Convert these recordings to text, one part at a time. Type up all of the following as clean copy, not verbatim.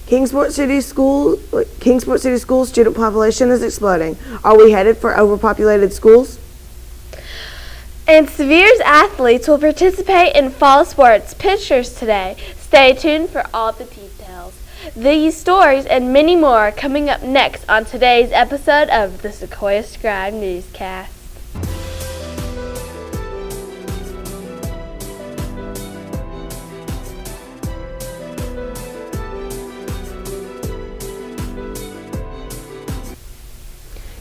Kingsport City School student population is exploding. Are we headed for overpopulated schools? And Sevier's athletes will participate in fall sports pictures today. Stay tuned for all the details. These stories and many more are coming up next on today's episode of the Sequoyah Scribe newscast.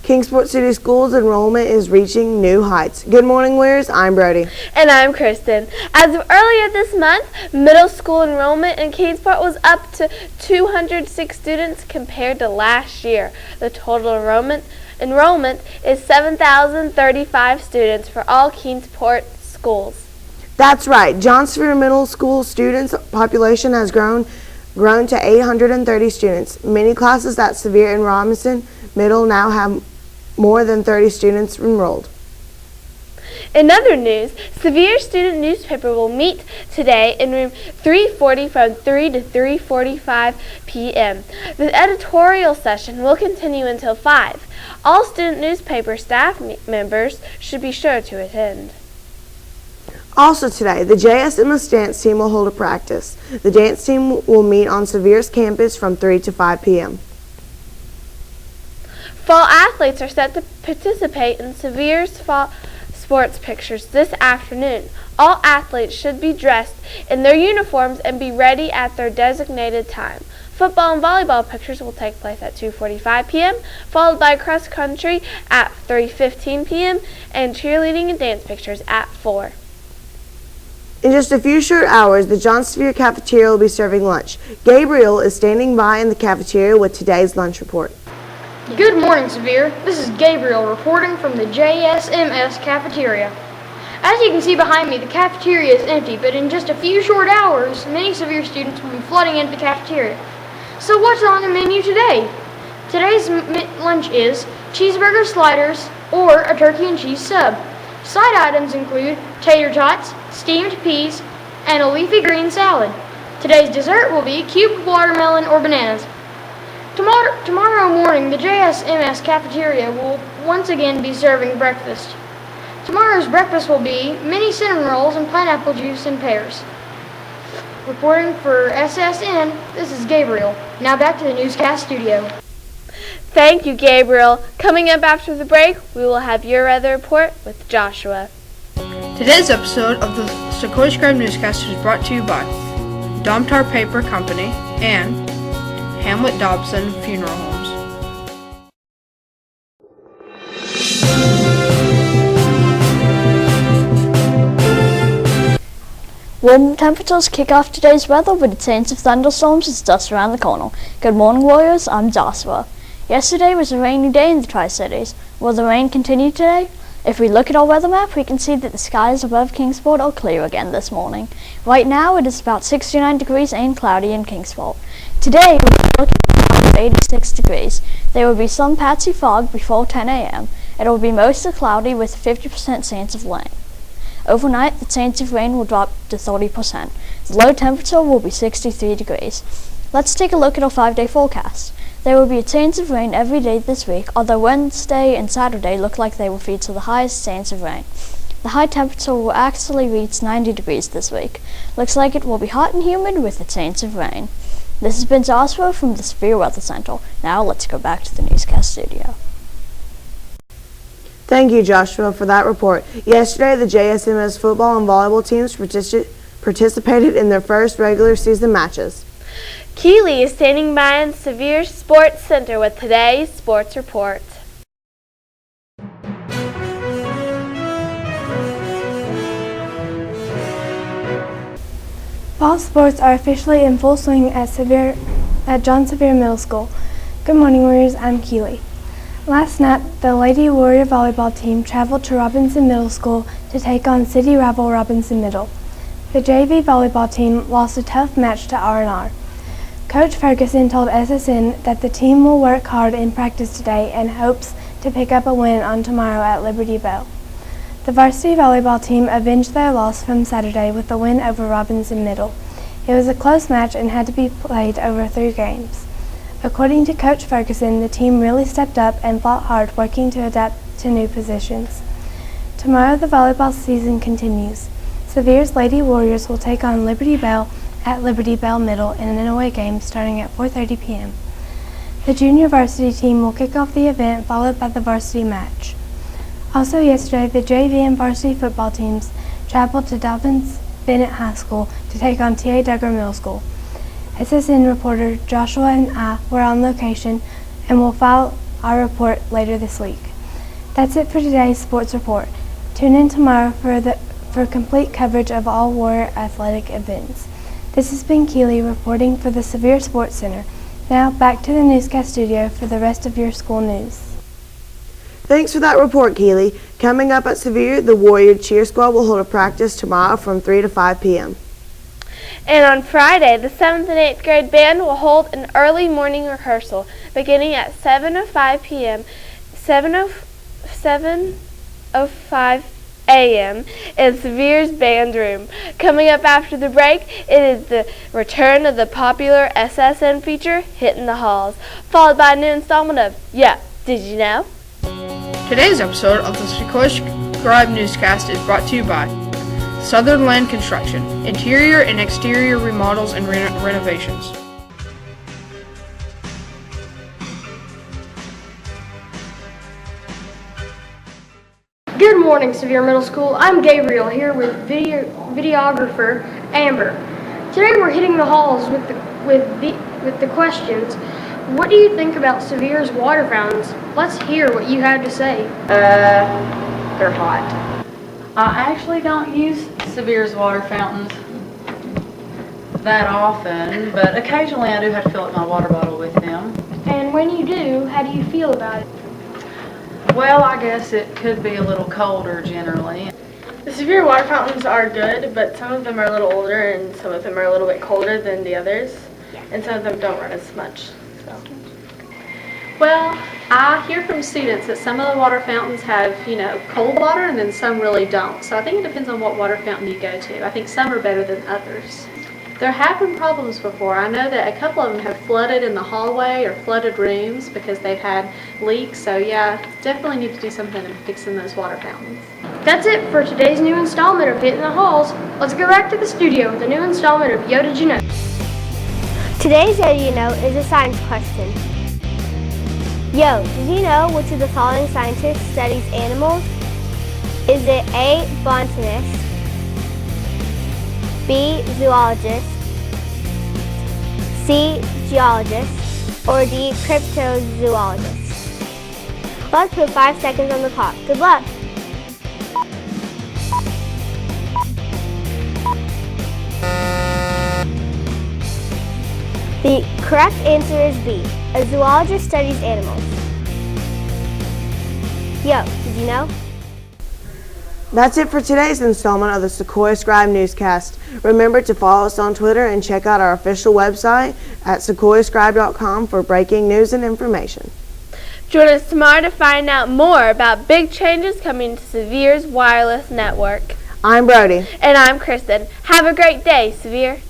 Kingsport City Schools enrollment is reaching new heights. Good morning, Warriors. I'm Brody. And I'm Kristin. As of earlier this month, middle school enrollment in Kingsport was up to 206 students compared to last year. The total enrollment is 7,035 students for all Kingsport schools. That's right. John Sevier Middle School students population has grown to 830 students. Many classes at Sevier and Robinson Middle now have more than 30 students enrolled. In other news, Sevier Student Newspaper will meet today in room 340 from 3 to 3:45 p.m. The editorial session will continue until 5. All student newspaper staff members should be sure to attend. Also today, the JSMS dance team will hold a practice. The dance team will meet on Sevier's campus from 3 to 5 p.m. Fall athletes are set to participate in Sevier's fall sports pictures this afternoon. All athletes should be dressed in their uniforms and be ready at their designated time. Football and volleyball pictures will take place at 2:45 p.m., followed by cross country at 3:15 p.m., and cheerleading and dance pictures at 4. In just a few short hours, the John Sevier cafeteria will be serving lunch. Gabriel is standing by in the cafeteria with today's lunch report. Good morning, Sevier. This is Gabriel reporting from the JSMS cafeteria. As you can see behind me, the cafeteria is empty, but in just a few short hours, many Sevier students will be flooding into the cafeteria. So what's on the menu today? Today's lunch is cheeseburger sliders or a turkey and cheese sub. Side items include tater tots, steamed peas, and a leafy green salad. Today's dessert will be cubed watermelon or bananas. Tomorrow morning, the JSMS cafeteria will once again be serving breakfast. Tomorrow's breakfast will be mini cinnamon rolls and pineapple juice and pears. Reporting for SSN, this is Gabriel. Now back to the newscast studio. Thank you, Gabriel. Coming up after the break, we will have your weather report with Joshua. Today's episode of the Sequoyah Scribe newscast is brought to you by Domtar Paper Company and Hamlet Dobson Funeral Homes. Warm temperatures kick off today's weather with a chance of thunderstorms as dust around the corner. Good morning, Warriors. I'm Joshua. Yesterday was a rainy day in the Tri-Cities. Will the rain continue today? If we look at our weather map, we can see that the skies above Kingsport are clear again this morning. Right now, it is about 69 degrees and cloudy in Kingsport. Today, we are looking at about 86 degrees. There will be some patchy fog before 10 a.m. It will be mostly cloudy with a 50% chance of rain. Overnight, the chance of rain will drop to 30%. The low temperature will be 63 degrees. Let's take a look at our 5-day forecast. There will be a chance of rain every day this week, although Wednesday and Saturday look like they will feature the highest chance of rain. The high temperature will actually reach 90 degrees this week. Looks like it will be hot and humid with a chance of rain. This has been Joshua from the Sevier Weather Center. Now let's go back to the newscast studio. Thank you, Joshua, for that report. Yesterday, the JSMS football and volleyball teams participated in their first regular season matches. Keely is standing by in Sevier Sports Center with today's sports report. Fall sports are officially in full swing at John Sevier Middle School. Good morning, Warriors. I'm Keely. Last night, the Lady Warrior volleyball team traveled to Robinson Middle School to take on city rival Robinson Middle. The JV volleyball team lost a tough match to R&R. Coach Ferguson told SSN that the team will work hard in practice today and hopes to pick up a win on tomorrow at Liberty Bell. The varsity volleyball team avenged their loss from Saturday with a win over Robinson Middle. It was a close match and had to be played over 3 games. According to Coach Ferguson, the team really stepped up and fought hard, working to adapt to new positions. Tomorrow the volleyball season continues. Sevier's Lady Warriors will take on Liberty Bell at Liberty Bell Middle in an away game starting at 4:30 p.m. The junior varsity team will kick off the event, followed by the varsity match. Also yesterday, the JV and varsity football teams traveled to Dobbins Bennett High School to take on T.A. Duggar Middle School. SSN reporter Joshua and I were on location and will file our report later this week. That's it for today's sports report. Tune in tomorrow for complete coverage of all Warrior athletic events. This has been Keely reporting for the Sevier Sports Center. Now back to the newscast studio for the rest of your school news. Thanks for that report, Keely. Coming up at Sevier, the Warrior Cheer Squad will hold a practice tomorrow from 3 to 5 p.m. And on Friday, the 7th and 8th grade band will hold an early morning rehearsal beginning at 7:05 p.m. 7:05 a.m. in Sevier's band room. Coming up after the break, it is the return of the popular SSN feature, Hitting the Halls, followed by a new installment of Yeah, Did You Know? Today's episode of the Sequoyah Scribe newscast is brought to you by Southern Land Construction, interior and exterior remodels and renovations. Good morning, Sevier Middle School. I'm Gabriel here with videographer Amber. Today we're hitting the halls with the questions. What do you think about Sevier's water fountains? Let's hear what you have to say. They're hot. I actually don't use Sevier's water fountains that often, but occasionally I do have to fill up my water bottle with them. And when you do, how do you feel about it? Well, I guess it could be a little colder generally. The Sevier water fountains are good, but some of them are a little older and some of them are a little bit colder than the others. And some of them don't run as much. Well, I hear from students that some of the water fountains have, cold water and then some really don't. So I think it depends on what water fountain you go to. I think some are better than others. There have been problems before. I know that a couple of them have flooded in the hallway or flooded rooms because they've had leaks. So yeah, definitely need to do something in fixing those water fountains. That's it for today's new installment of Hitting the Halls. Let's go back to the studio with a new installment of Yo Did You Know? Today's Yo Did You Know is a science question. Yo, did you know which of the following scientists studies animals? Is it A, botanist, B, zoologist, C, geologist, or D, cryptozoologist? Let's put 5 seconds on the clock. Good luck! The correct answer is B. A zoologist studies animals. Yo, did you know? That's it for today's installment of the Sequoyah Scribe newscast. Remember to follow us on Twitter and check out our official website at sequoiahscribe.com for breaking news and information. Join us tomorrow to find out more about big changes coming to Sevier's wireless network. I'm Brody. And I'm Kristin. Have a great day, Sevier.